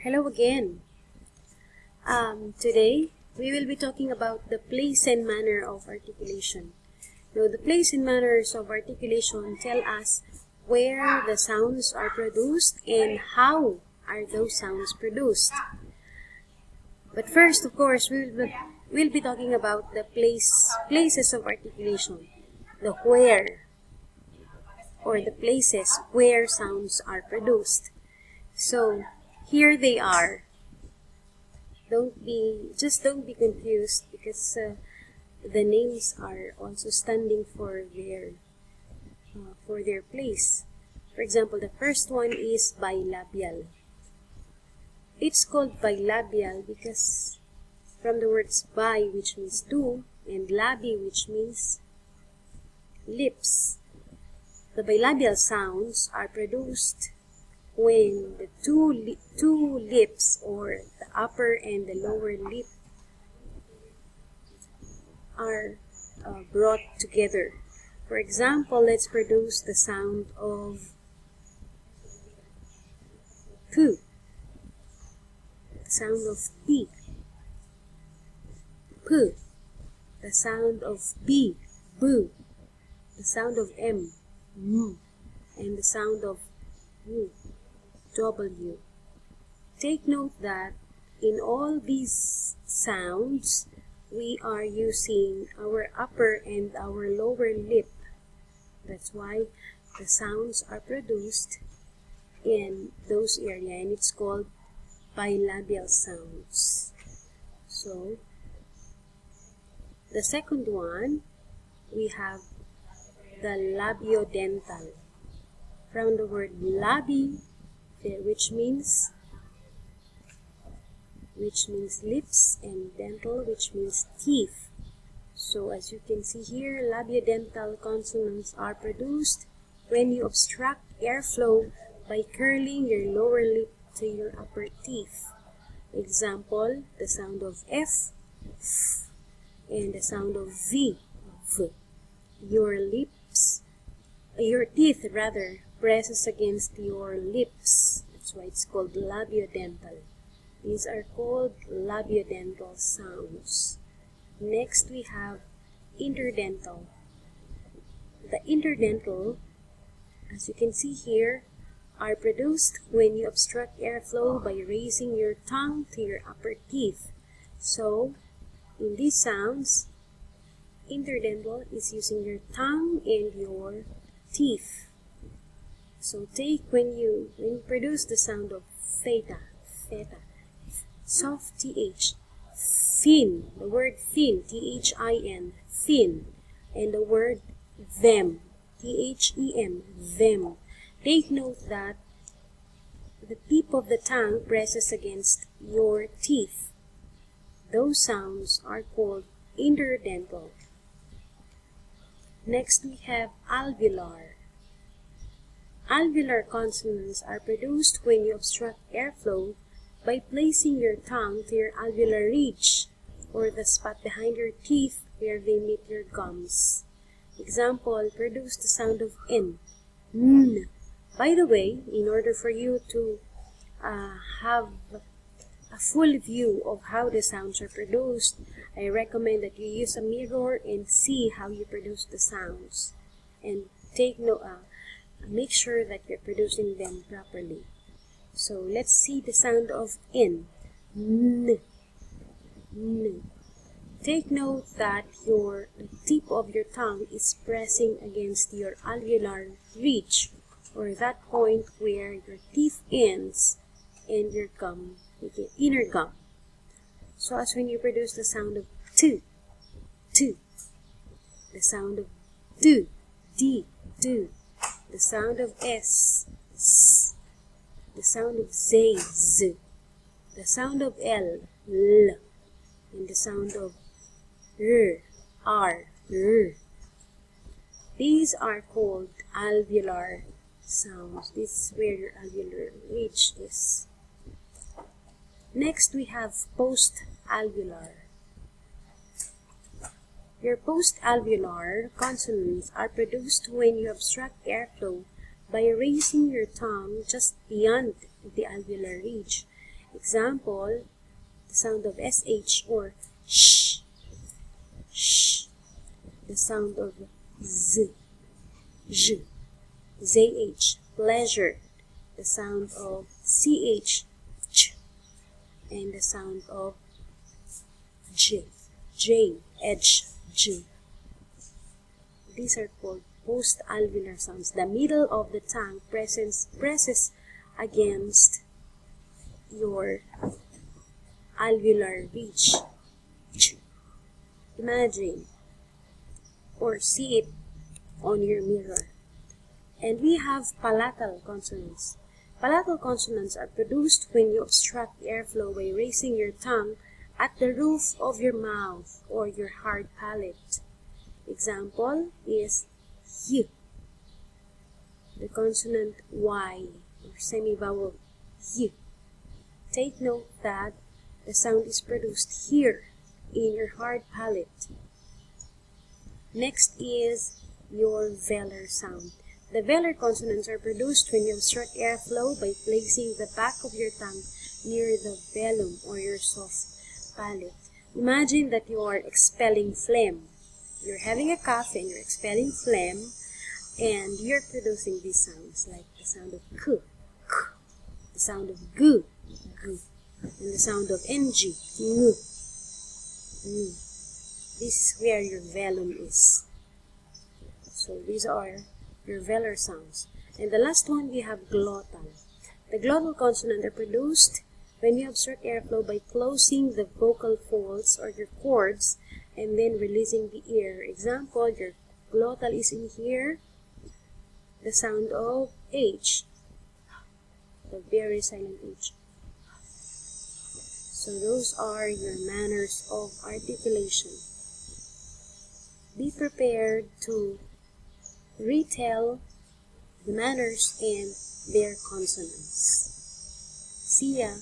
Hello again. Today we will be talking about the place and manner of articulation. Now, the place and manners of articulation tell us where the sounds are produced and how are those sounds produced. But first, of course, we'll be talking about the places of articulation, the where, or the places where sounds are produced. So here they are. Don't be confused because the names are also standing for their place. For example, the first one is bilabial. It's called bilabial because from the words bi, which means two, and labi, which means lips. The bilabial sounds are produced when the two lips, or the upper and the lower lip, are brought together. For example, let's produce the sound of poo, the sound of p, poo, the sound of b, boo, the sound of m, and the sound of u, w. Take note that in all these sounds, we are using our upper and our lower lip. That's why the sounds are produced in those areas, and it's called bilabial sounds. So, the second one, we have the labio-dental. From the word labi, which means lips, and dental, which means teeth. So as you can see here, labio-dental consonants are produced when you obstruct airflow by curling your lower lip to your upper teeth. Example, the sound of F, and the sound of V, V. Your teeth presses against your lips. That's why it's called labio-dental. These are called labio-dental sounds. Next, we have interdental. The interdental, as you can see here, are produced when you obstruct airflow by raising your tongue to your upper teeth. So, in these sounds, interdental is using your tongue and your teeth. So when you produce the sound of theta, soft th, thin, the word thin, thin, thin, and the word them, them, them. Take note that the tip of the tongue presses against your teeth. Those sounds are called interdental. Next, we have alveolar. Alveolar consonants are produced when you obstruct airflow by placing your tongue to your alveolar ridge, or the spot behind your teeth where they meet your gums. Example, produce the sound of N. N. By the way, in order for you to have a full view of how the sounds are produced, I recommend that you use a mirror and see how you produce the sounds, and make sure that you're producing them properly. So let's see the sound of N. N. N. Take note that the tip of your tongue is pressing against your alveolar ridge, or that point where your teeth ends and your gum, inner gum. So as when you produce the sound of T, the sound of D, D, the sound of S, the sound of Z, Z, the sound of L, L, and the sound of R, R. These are called alveolar sounds. This is where your alveolar ridge is. Next, we have post-alveolar. Your post-alveolar consonants are produced when you obstruct airflow by raising your tongue just beyond the alveolar ridge Example, the sound of SH or sh, sh. The sound of Z, j, ZH, pleasure. The sound of CH, ch. And the sound of J, J, edge, J. These are called post-alveolar sounds. The middle of the tongue presses against your alveolar ridge. Imagine or see it on your mirror. And we have palatal consonants. Palatal consonants are produced when you obstruct the airflow by raising your tongue at the roof of your mouth or your hard palate. Example is Y. The consonant Y or semi-vowel Y. Take note that the sound is produced here in your hard palate. Next is your velar sound. The velar consonants are produced when you obstruct airflow by placing the back of your tongue near the velum or your soft palate. Imagine that you are expelling phlegm. You're having a cough and you're expelling phlegm, and you're producing these sounds like the sound of k, k, the sound of g, g, and the sound of ng, ng, ng. This is where your velum is. So these are your velar sounds. And the last one, we have glottal. The glottal consonants are produced when you obstruct airflow by closing the vocal folds or your cords and then releasing the air. Example, your glottal is in here. The sound of H, the very silent H. So those are your manners of articulation. Be prepared to retell the manners and their consonants. See ya!